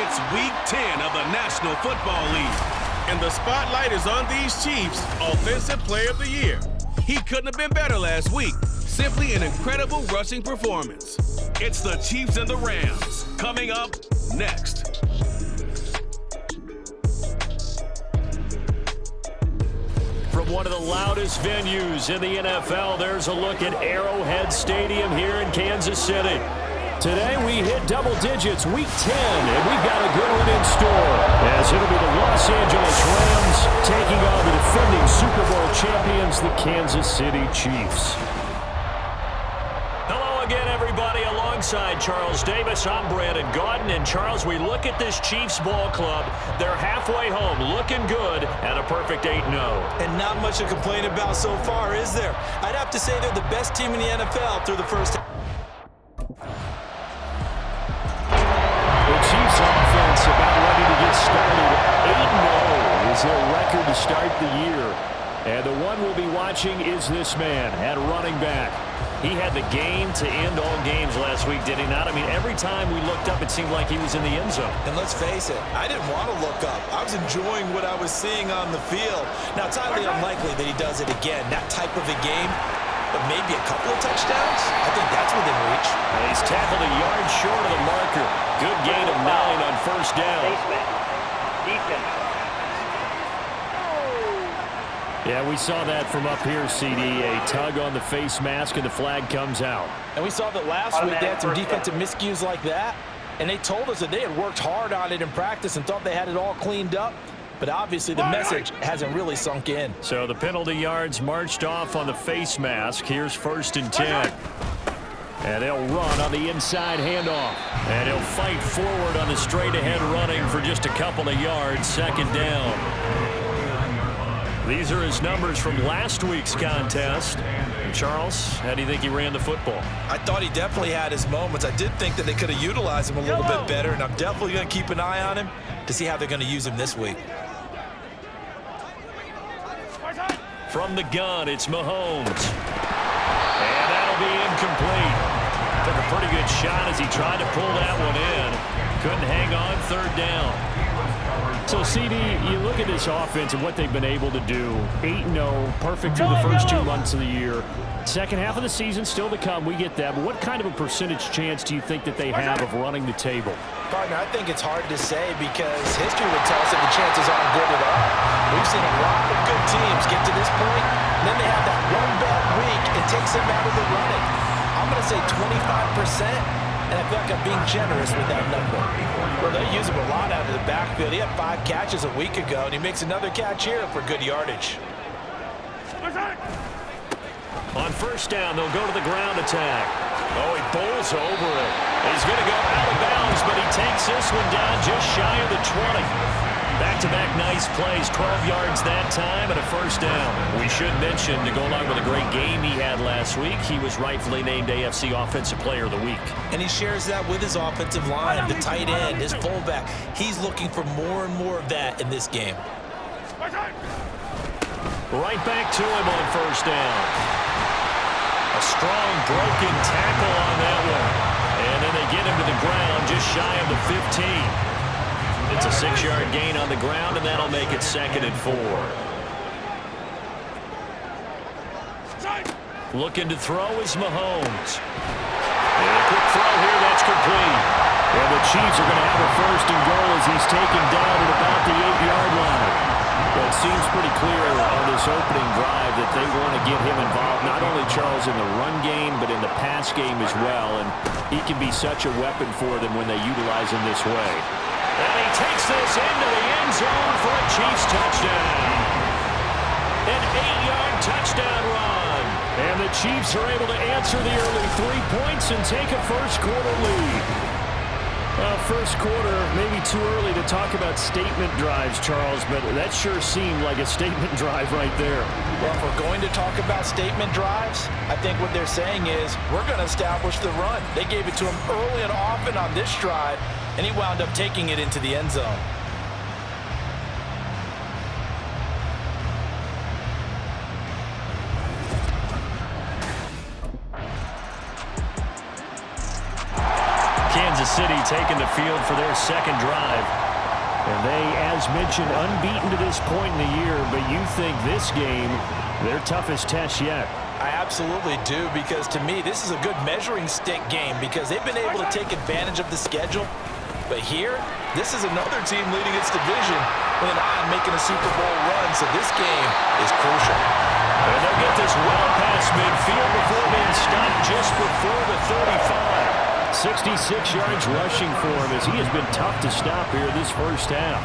It's Week 10 of the National Football League, and the spotlight is on these Chiefs' Offensive Player of the Year. He couldn't have been better last week. Simply an incredible rushing performance. It's the Chiefs and the Rams coming up next. From one of the loudest venues in the NFL, there's a look at Arrowhead Stadium here in Kansas City. Today we hit double digits, Week 10, and we've got a good one in store, as it'll be the Los Angeles Rams taking on the defending Super Bowl champions, the Kansas City Chiefs. Hello again, everybody. Alongside Charles Davis, I'm Brandon Gaudin. And Charles, we look at this Chiefs ball club. They're halfway home, looking good, at a perfect 8-0. And not much to complain about so far, is there? I'd have to say they're the best team in the NFL through the first half. Chiefs offense about ready to get started. 8-0 is their record to start the year. And the one we'll be watching is this man at running back. He had the game to end all games last week, did he not? I mean, every time we looked up, it seemed like he was in the end zone. And let's face it, I didn't want to look up. I was enjoying what I was seeing on the field. Now, it's highly unlikely that he does it again. That type of a game, but maybe a couple of touchdowns? I think that's within reach. And he's tackled a yard short of the marker. Good gain of 9 on first down. Defense. Yeah, we saw that from up here, CD. A tug on the face mask, and the flag comes out. And we saw that last week they had some defensive miscues like that, and they told us that they had worked hard on it in practice and thought they had it all cleaned up. But obviously the message hasn't really sunk in. So the penalty yards marched off on the face mask. Here's 1st and 10. And they'll run on the inside handoff. And he'll fight forward on the straight-ahead running for just a couple of yards. 2nd down. These are his numbers from last week's contest. And Charles, how do you think he ran the football? I thought he definitely had his moments. I did think that they could have utilized him a little bit better, and I'm definitely going to keep an eye on him to see how they're going to use him this week. From the gun, it's Mahomes. And that'll be incomplete. Took a pretty good shot as he tried to pull that one in. Couldn't hang on, 3rd down. So, CD, you look at this offense and what they've been able to do. 8-0, perfect through the first 2 months of the year. Second half of the season still to come, we get that. But what kind of a percentage chance do you think that they have of running the table? Partner, I think it's hard to say because history would tell us that the chances aren't good at all. We've seen a lot of good teams get to this point, and then they have that one bad week. It takes them out of the running. I'm going to say 25%, and I feel like I'm being generous with that number. Well, they use him a lot out of the backfield. He had 5 catches a week ago, and he makes another catch here for good yardage. On 1st down, they'll go to the ground attack. Oh, he bowls over it. He's going to go out of bounds, but he takes this one down just shy of the 20. Back-to-back nice plays, 12 yards that time, and a 1st down. We should mention, to go along with a great game he had last week, he was rightfully named AFC Offensive Player of the Week. And he shares that with his offensive line, the tight end, his fullback. He's looking for more and more of that in this game. Right back to him on 1st down. A strong broken tackle on that one. And then they get him to the ground just shy of the 15. It's a 6-yard gain on the ground, and that'll make it 2nd and 4. Looking to throw is Mahomes. And a quick throw here, that's complete. And the Chiefs are going to have a 1st and goal as he's taken down at about the 8-yard line. Well, it seems pretty clear on this opening drive that they want to get him involved, not only, Charles, in the run game, but in the pass game as well. And he can be such a weapon for them when they utilize him this way. And he takes this into the end zone for a Chiefs touchdown. An 8-yard touchdown run. And the Chiefs are able to answer the early 3 points and take a first-quarter lead. First quarter, maybe too early to talk about statement drives, Charles, but that sure seemed like a statement drive right there. Well, if we're going to talk about statement drives, I think what they're saying is we're going to establish the run. They gave it to him early and often on this drive, and he wound up taking it into the end zone. Kansas City taking the field for their second drive. And they, as mentioned, unbeaten to this point in the year, but you think this game, their toughest test yet? I absolutely do, because to me, this is a good measuring stick game because they've been able to take advantage of the schedule. But here, this is another team leading its division with an eye on making a Super Bowl run, so this game is crucial. And they'll get this well past midfield before being stopped just before the 35. 66 yards rushing for him as he has been tough to stop here this first half.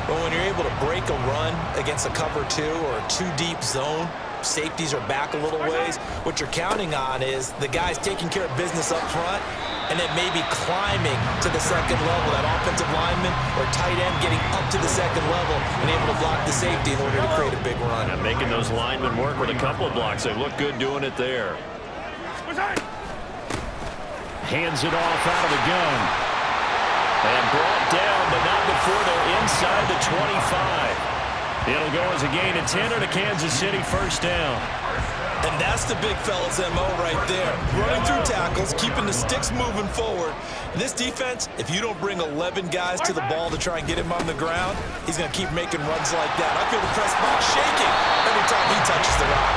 But when you're able to break a run against a cover 2 or a 2-deep zone, safeties are back a little ways. What you're counting on is the guys taking care of business up front and then maybe climbing to the second level, that offensive lineman or tight end getting up to the second level and able to block the safety in order to create a big run. And making those linemen work with a couple of blocks. They look good doing it there. Hands it off out of the gun. And brought down, but not before they're inside the 25. It'll go as a gain of 10 and a Kansas City first down. And that's the big fella's MO right there. Running through tackles, keeping the sticks moving forward. This defense, if you don't bring 11 guys to the ball to try and get him on the ground, he's going to keep making runs like that. I feel the press box shaking every time he touches the rock.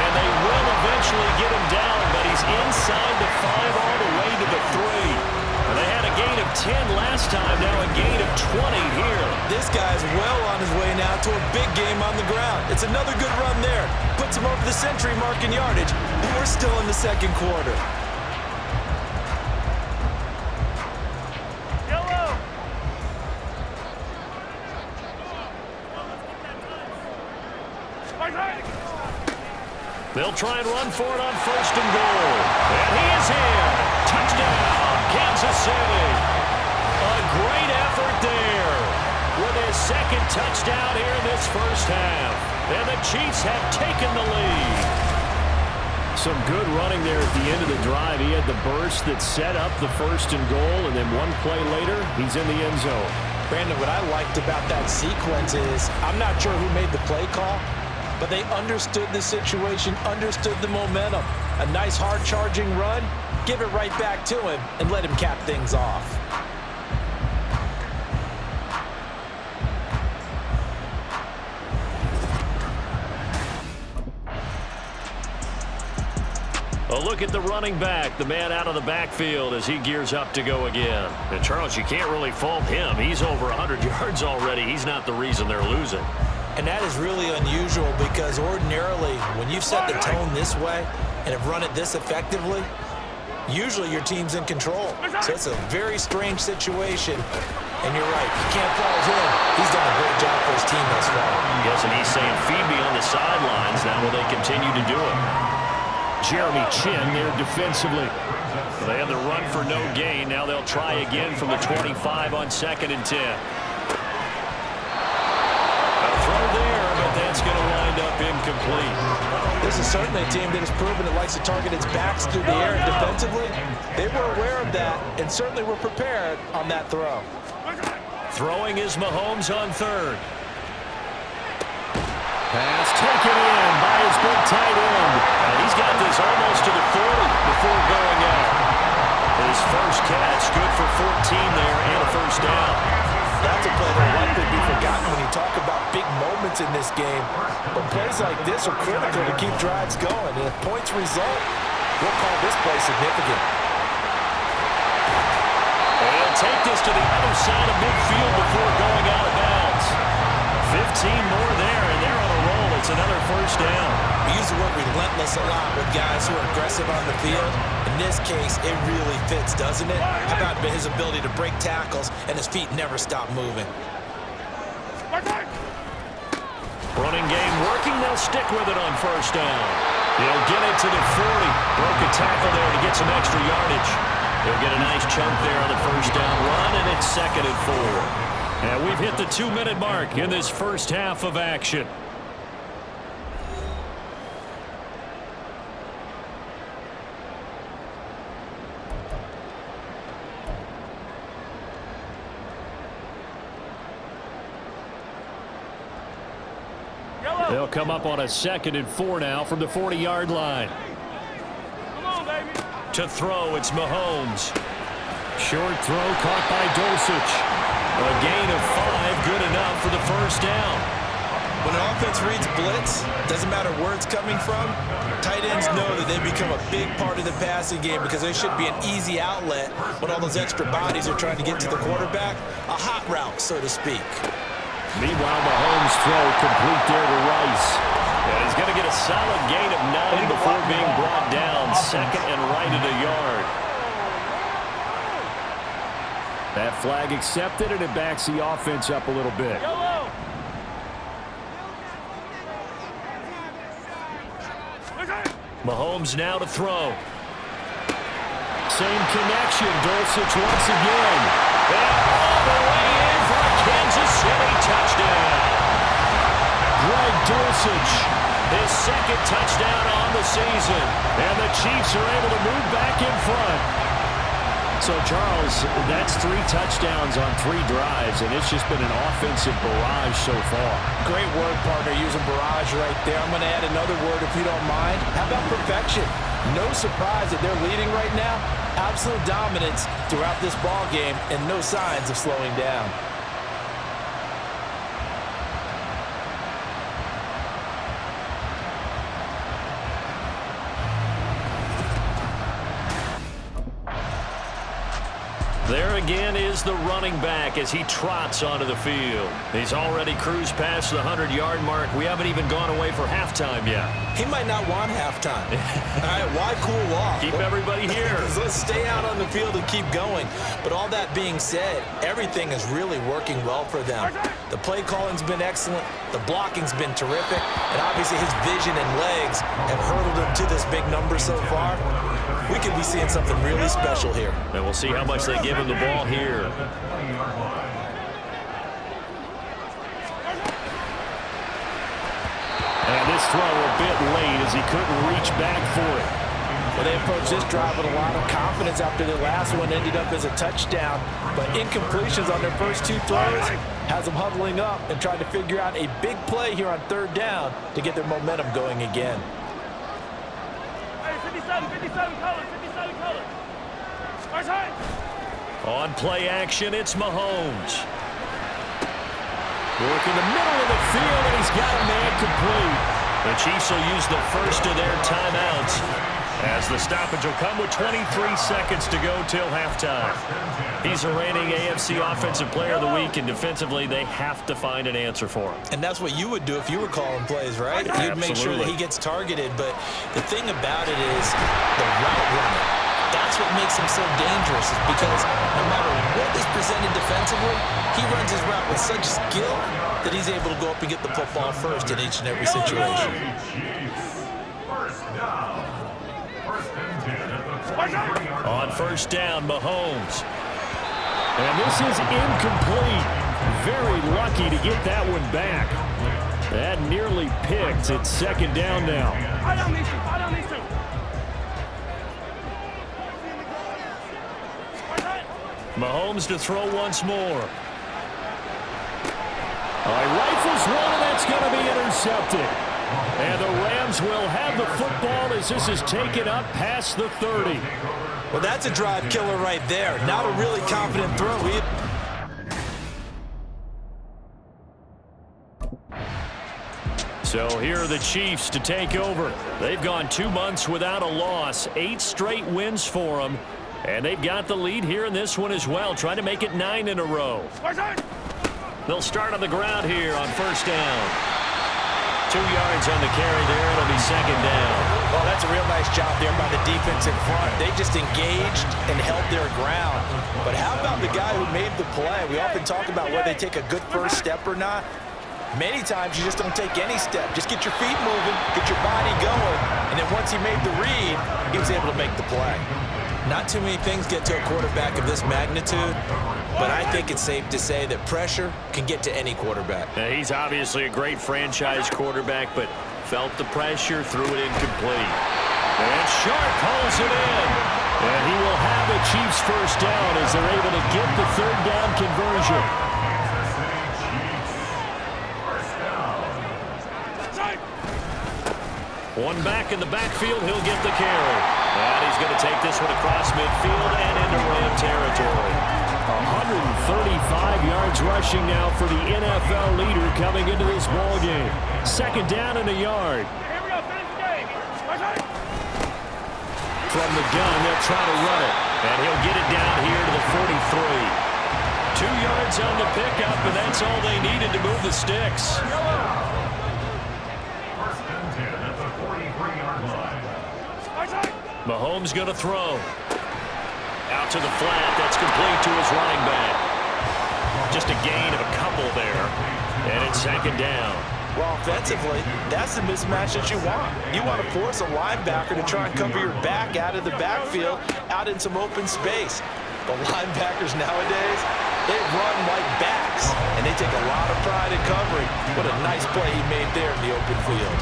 And they will eventually get him down, but he's inside the 5 all the way to the 3. They had a gain of 10 last time, now a gain of 20 here. This guy's well on his way now to a big game on the ground. It's another good run there. Puts him over the century mark in yardage, and we're still in the second quarter. Yellow. They'll try and run for it on first and goal. And he is here. Touchdown, Kansas City. A great effort there with his second touchdown here in this first half. And the Chiefs have taken the lead. Some good running there at the end of the drive. He had the burst that set up the first and goal, and then one play later, he's in the end zone. Brandon, what I liked about that sequence is I'm not sure who made the play call, but they understood the situation, understood the momentum. A nice hard-charging run, give it right back to him, and let him cap things off. A look at the running back, the man out of the backfield as he gears up to go again. And Charles, you can't really fault him. He's over 100 yards already. He's not the reason they're losing. And that is really unusual because ordinarily when you've set the tone this way and have run it this effectively, usually your team's in control. So it's a very strange situation. And you're right, you can't fault him. He's done a great job for his team thus far. I'm guessing he's saying, feed me on the sidelines. Now will they continue to do it? Jeremy Chin there defensively. They had the run for no gain. Now they'll try again from the 25 on 2nd and 10. That's going to wind up incomplete. This is certainly a team that has proven it likes to target its backs through the air, and defensively, they were aware of that and certainly were prepared on that throw. Throwing is Mahomes on 3rd. Pass taken in by his big tight end. And he's got this almost to the 40 before going out. His first catch, good for 14 there and a first down. That's a play that will likely be forgotten when you talk about big moments in this game. But plays like this are critical to keep drives going. And if points result, we'll call this play significant. And take this to the other side of midfield before going out of bounds. 15 more there, and they're on a roll. It's another first down. We use the word relentless a lot with guys who are aggressive on the field. In this case, it really fits, doesn't it? How about his ability to break tackles and his feet never stop moving? Running game working. They'll stick with it on first down. He'll get it to the 40. Broke a tackle there to get some extra yardage. He'll get a nice chunk there on the first down run, and it's 2nd and 4. And we've hit the 2-minute mark in this first half of action. They'll come up on a 2nd and 4 now from the 40-yard line. Come on, baby. To throw, it's Mahomes. Short throw caught by Dulcich. A gain of 5, good enough for the first down. When an offense reads blitz, doesn't matter where it's coming from, tight ends know that they become a big part of the passing game because there should be an easy outlet when all those extra bodies are trying to get to the quarterback. A hot route, so to speak. Meanwhile, Mahomes' throw complete there to Rice. And he's going to get a solid gain of 9 before being brought down. Second and right at a yard. That flag accepted, and it backs the offense up a little bit. Mahomes now to throw. Same connection. Dulcich once again. And all the way in for a Kansas City touchdown. Greg Dulcich, his second touchdown on the season. And the Chiefs are able to move back in front. So, Charles, that's 3 touchdowns on 3 drives, and it's just been an offensive barrage so far. Great word, partner, using barrage right there. I'm going to add another word if you don't mind. How about perfection? No surprise that they're leading right now. Absolute dominance throughout this ball game and no signs of slowing down. There again is the running back as he trots onto the field. He's already cruised past the 100-yard mark. We haven't even gone away for halftime yet. He might not want halftime. All right, why cool off? Keep everybody here. Let's stay out on the field and keep going. But all that being said, everything is really working well for them. The play calling's been excellent. The blocking's been terrific. And obviously his vision and legs have hurdled him to this big number so far. We could be seeing something really special here. And we'll see how much they give him the ball here. And this throw a bit late as he couldn't reach back for it. Well, they approached this drive with a lot of confidence after the last one ended up as a touchdown. But incompletions on their first 2 throws has them huddling up and trying to figure out a big play here on 3rd down to get their momentum going again. 57 colors. On play action, it's Mahomes. Working the middle of the field, and he's got a man complete. The Chiefs will use the first of their timeouts as the stoppage will come with 23 seconds to go till halftime. He's a reigning AFC Offensive Player of the Week, and defensively, they have to find an answer for him. And that's what you would do if you were calling plays, right? You'd make sure that he gets targeted. But the thing about it is the route running. That's what makes him so dangerous, is because no matter what is presented defensively, he runs his route with such skill that he's able to go up and get the football first in each and every situation. On 1st down, Mahomes. And this is incomplete. Very lucky to get that one back. That nearly picked. It's 2nd down now. I don't need to. Mahomes to throw once more. Rifles one, and that's going to be intercepted. And the Rams will have the football as this is taken up past the 30. Well, that's a drive killer right there. Not a really confident throw. So here are the Chiefs to take over. They've gone 2 months without a loss, 8 straight wins for them. And they've got the lead here in this one as well, trying to make it 9 in a row. They'll start on the ground here on 1st down. 2 yards on the carry there. It'll be 2nd down. Well, that's a real nice job there by the defense in front. They just engaged and held their ground. But how about the guy who made the play? We often talk about whether they take a good first step or not. Many times you just don't take any step. Just get your feet moving, get your body going, and then once he made the read, he was able to make the play. Not too many things get to a quarterback of this magnitude, but I think it's safe to say that pressure can get to any quarterback. He's obviously a great franchise quarterback, but felt the pressure, threw it incomplete. And Sharp pulls it in. And he will have a Chiefs 1st down as they're able to get the 3rd down conversion. One back in the backfield, he'll get the carry. And he's going to take this one across midfield and into Ram territory. 35 yards rushing now for the NFL leader coming into this ball game. Second down and a yard. Here we go, finish the game. From the gun, they'll try to run it. And he'll get it down here to the 43. 2 yards on the pickup, and that's all they needed to move the sticks. Mahomes going to throw. Out to the flat. That's complete to his running back. Just a gain of a couple there. And it's second down. Well, offensively, that's the mismatch that you want. You want to force a linebacker to try and cover your back out of the backfield, out in some open space. The linebackers nowadays, they run like backs, and they take a lot of pride in covering. What a nice play he made there in the open field.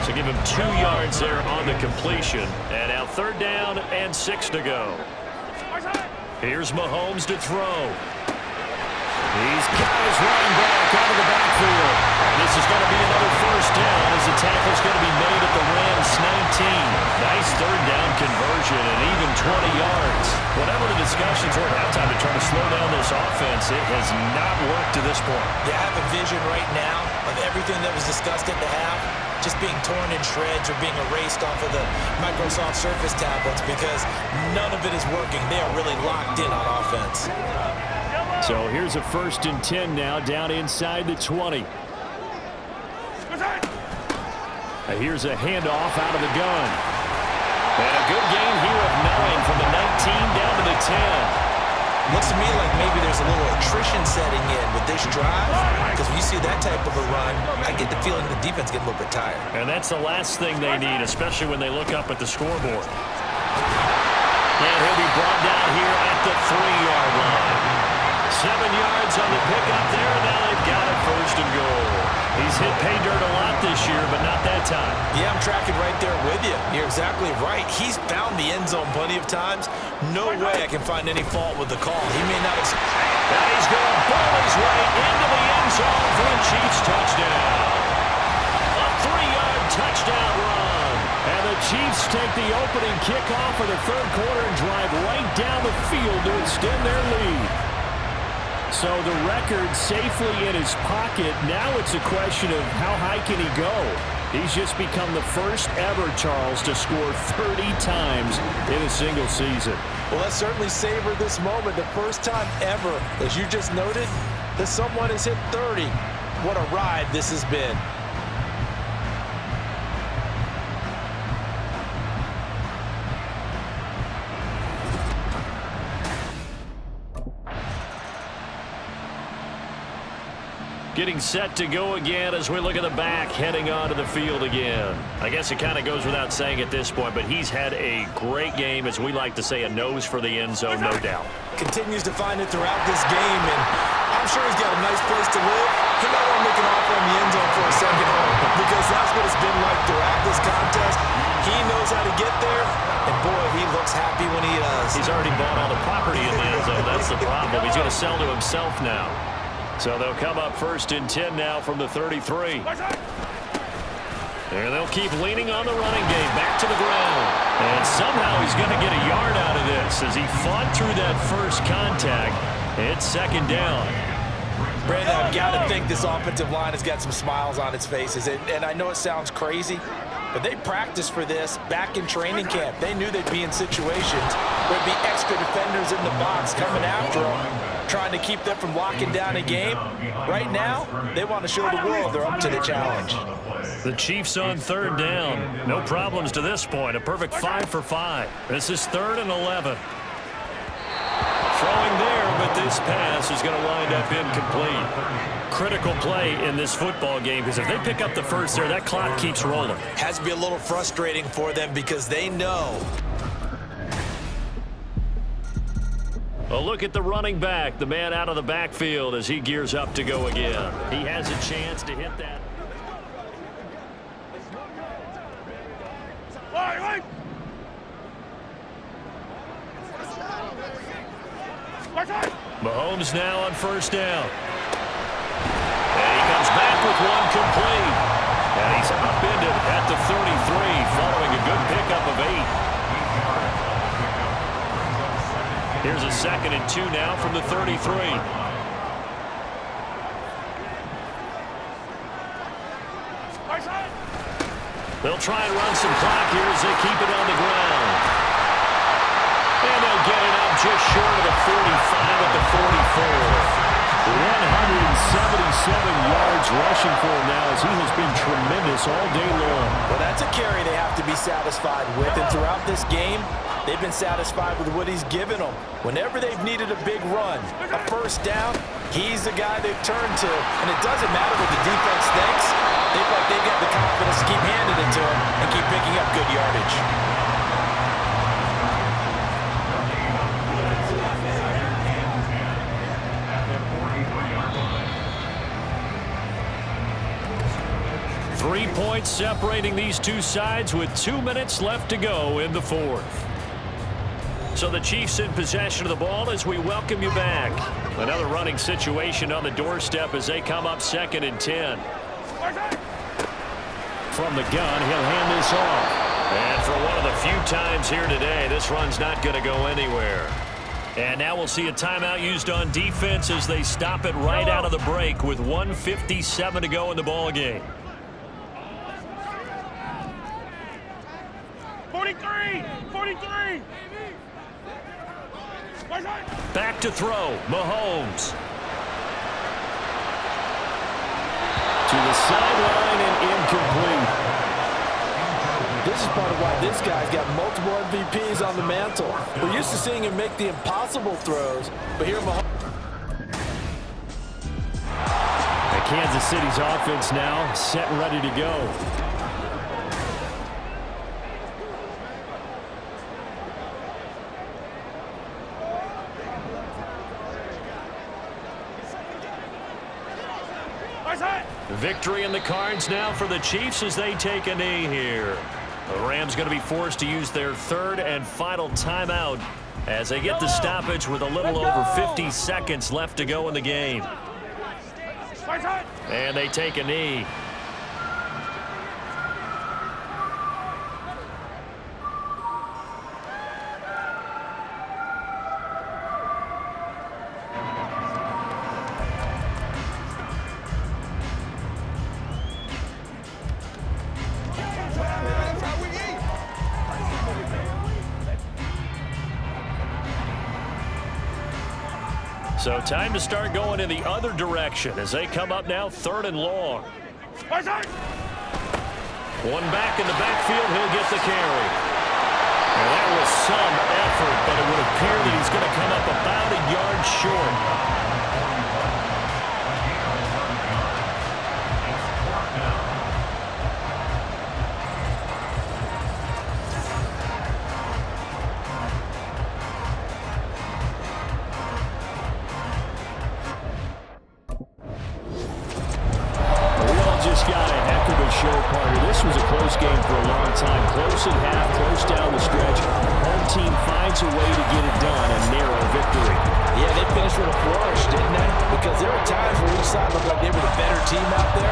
So give him 2 yards there on the completion. And now third down and 6 to go. Here's Mahomes to throw. He's got his running back out of the backfield. And this is going to be another first down as the tackle's going to be made at the Rams 19. Nice third down conversion and even 20 yards. Whatever the discussions were at halftime to try to slow down this offense, it has not worked to this point. You have a vision right now of everything that was discussed at the half just being torn in shreds or being erased off of the Microsoft Surface tablets because none of it is working. They are really locked in on offense. So here's a 1st and 10 now down inside the 20. Here's a handoff out of the gun. And a good gain here of 9 from the 19 down to the 10. Looks to me like maybe there's a little attrition setting in with this drive because when you see that type of a run, I get the feeling the defense get a little bit tired. And that's the last thing they need, especially when they look up at the scoreboard. And he'll be brought down here at the 3-yard line. 7 yards on the pickup there, and now they've got it 1st and goal. He's hit pay dirt a lot this year, but not that time. Yeah, I'm tracking right there with you. You're exactly right. He's found the end zone plenty of times. No way I can find any fault with the call. He may not have... And he's going to ball his way into the end zone for a Chiefs touchdown. A 3-yard touchdown run. And the Chiefs take the opening kickoff of the third quarter and drive right down the field to extend their lead. So the record safely in his pocket. Now it's a question of how high can he go. He's just become the first ever, Charles, to score 30 times in a single season. Well, let's certainly savor this moment. The first time ever, as you just noted, that someone has hit 30. What a ride this has been. Getting set to go again as we look at the back, heading onto the field again. I guess it kind of goes without saying at this point, but he's had a great game, as we like to say, a nose for the end zone, no doubt. Continues to find it throughout this game, and I'm sure he's got a nice place to live. He might want to make an offer on the end zone for a second home, because that's what it's been like throughout this contest. He knows how to get there, and boy, he looks happy when he does. He's already bought all the property in the end zone. That's the problem. He's going to sell to himself now. So they'll come up 1st and 10 now from the 33. And they'll keep leaning on the running game back to the ground. And somehow he's going to get a yard out of this as he fought through that first contact. It's second down. Brandon, I've got to think this offensive line has got some smiles on its faces. And I know it sounds crazy, but they practiced for this back in training camp. They knew they'd be in situations where there'd be extra defenders in the box coming after them, trying to keep them from locking down a game. Right now, they want to show the world they're up to the challenge. The Chiefs on third down. No problems to this point. A perfect 5 for 5. This is 3rd and 11. Throwing there, but this pass is going to wind up incomplete. Critical play in this football game, because if they pick up the first there, that clock keeps rolling. Has to be a little frustrating for them because they know. A look at the running back, the man out of the backfield as he gears up to go again. He has a chance to hit that. Mahomes now on first down. And he comes back with one complete. And he's upended at the 33 following a good pickup of 8. Here's a 2nd and 2 now from the 33. They'll try and run some clock here as they keep it on the ground. And they'll get it up just short of the 45 at the 44. 177 yards rushing for him now as he has been tremendous all day long. Well, that's a carry they have to be satisfied with. And throughout this game, they've been satisfied with what he's given them. Whenever they've needed a big run, a first down, he's the guy they've turned to. And it doesn't matter what the defense thinks. They feel like they've got the confidence to keep handing it to him and keep picking up good yardage. Three points separating these two sides with 2 minutes left to go in the fourth. So the Chiefs in possession of the ball as we welcome you back. Another running situation on the doorstep as they come up 2nd and 10. From the gun, he'll hand this off. And for one of the few times here today, this run's not going to go anywhere. And now we'll see a timeout used on defense as they stop it right out of the break with 1:57 to go in the ball game. 43! 43! Back to throw, Mahomes. To the sideline and incomplete. This is part of why this guy's got multiple MVPs on the mantle. We're used to seeing him make the impossible throws, but here Mahomes. Kansas City's offense now set and ready to go. Victory in the cards now for the Chiefs as they take a knee here. The Rams going to be forced to use their 3rd and final timeout as they get the stoppage with a little over 50 seconds left to go in the game. And they take a knee. So time to start going in the other direction as they come up now 3rd and long. One back in the backfield, he'll get the carry. And that was some effort, but it would appear that he's going to come up about a yard short. This was a close game for a long time. Close at half, close down the stretch. Home team finds a way to get it done. A narrow victory. Yeah, they finished with a flourish, didn't they? Because there were times where each side looked like they were the better team out there.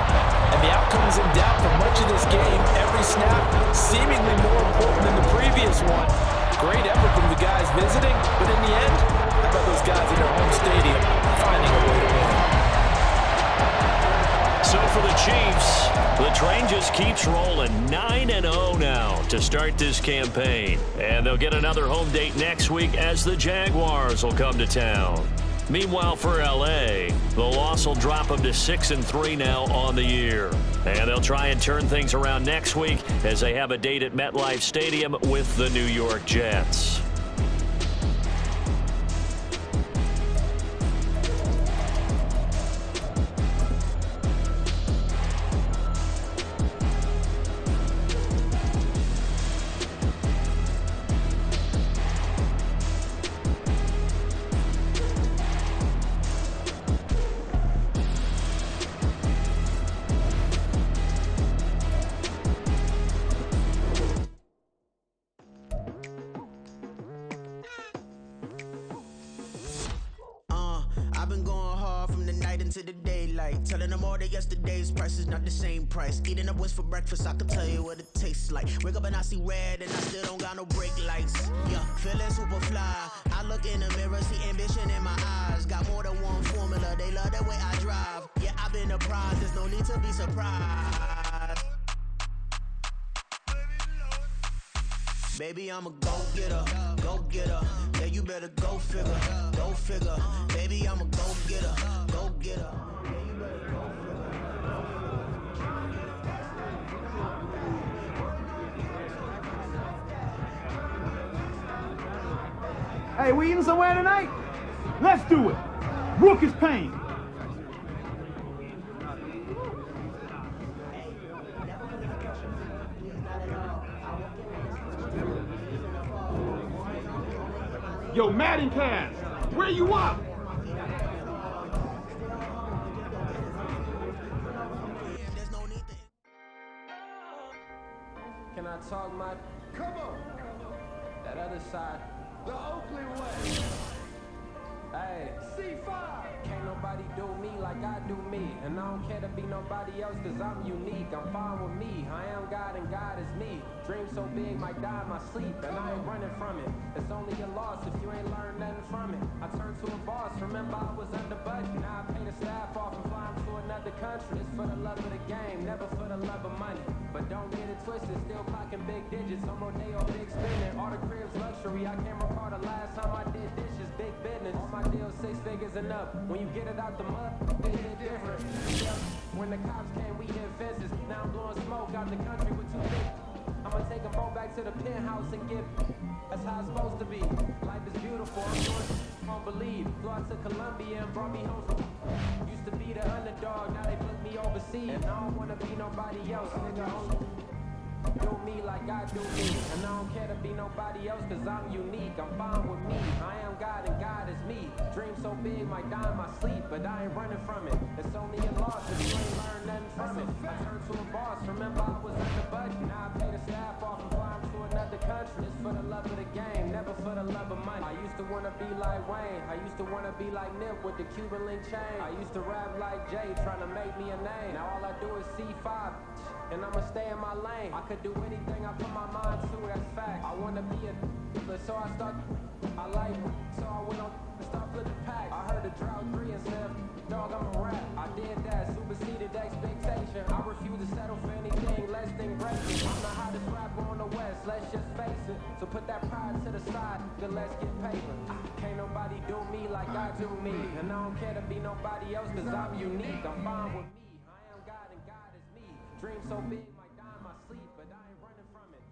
And the outcome is in doubt for much of this game. Every snap seemingly more important than the previous one. Great effort from the guys visiting. But in the end, how about those guys in their home stadium finding a way to win? So for the Chiefs, the train just keeps rolling. 9-0 now to start this campaign. And they'll get another home date next week as the Jaguars will come to town. Meanwhile for LA, the loss will drop them to 6-3 now on the year. And they'll try and turn things around next week as they have a date at MetLife Stadium with the New York Jets. To the daylight, telling them all that yesterday's price is not the same price. Eating up wings for breakfast, I can tell you what it tastes like. Wake up and I see red and I still don't got no brake lights. Yeah, feeling super fly. I look in the mirror, see ambition in my eyes. Got more than one formula, they love the way I drive. Yeah, I've been a prize, there's no need to be surprised. Baby, I'm a go-getter, go-getter. Yeah, you better go figure, go figure. Baby, I'm a go-getter, go-getter. Yeah, you better go figure. Hey, we eating somewhere tonight? Let's do it. Rook is paying. Yo, Madden Pass, where you up? Can I talk my... Come on! That other side. The Oakley way. Hey. C5. Can't nobody do me like I do me. And I don't care to be nobody else cause I'm unique. I'm fine with me. I am God and God is me. Dream so big might die in my sleep. And I ain't running from it. It's only a loss if you ain't learned nothing from it. I turned to a boss. Remember I was under budget. Now I pay the staff off and fly to another country. It's for the love of the game. Never for the love of money. But don't get it twisted. Still clocking big digits. I'm Rodeo big spending. All the cribs luxury. I can't recall the last time I did dishes. Big business. All my deals 6 figures and up. When you get it out the mud, it hit different. When the cops came, we hit fences. Now I'm blowing smoke out the country with 2 big. I'ma take them both back to the penthouse and get. That's how it's supposed to be. Life is beautiful. I'm doing won't believe. Flew out to Colombia and brought me home from. Used to be the underdog, now they put me overseas. And I don't wanna be nobody else, nigga. Do me like I do me. And I don't care to be nobody else cause I'm unique. I'm fine with me. I am God and God is me. Dream so big might die in my sleep, but I ain't running from it. It's only a loss if you ain't learned nothing from it. I turned to a boss, remember I was under budget. Now I pay the staff off and fly to another country. It's for the love of the game, never for the love of money. I used to wanna be like Wayne. I used to wanna be like Nip with the Cuban link chain. I used to rap like Jay, trying to make me a name. Now all I do is C5. And I'ma stay in my lane. I could do anything I put my mind to, that's fact. I wanna be a so I start, I like, so I went on and start flipping packs. I heard the drought 3 and said, dog, I'm a rap. I did that, superseded expectation. I refuse to settle for anything less than great. I'm the hottest rapper on the West, let's just face it. So put that pride to the side, then let's get paper. Can't nobody do me like I do me. And I don't care to be nobody else cause I'm unique. I'm fine with me. I am God and God is me. Dream so big.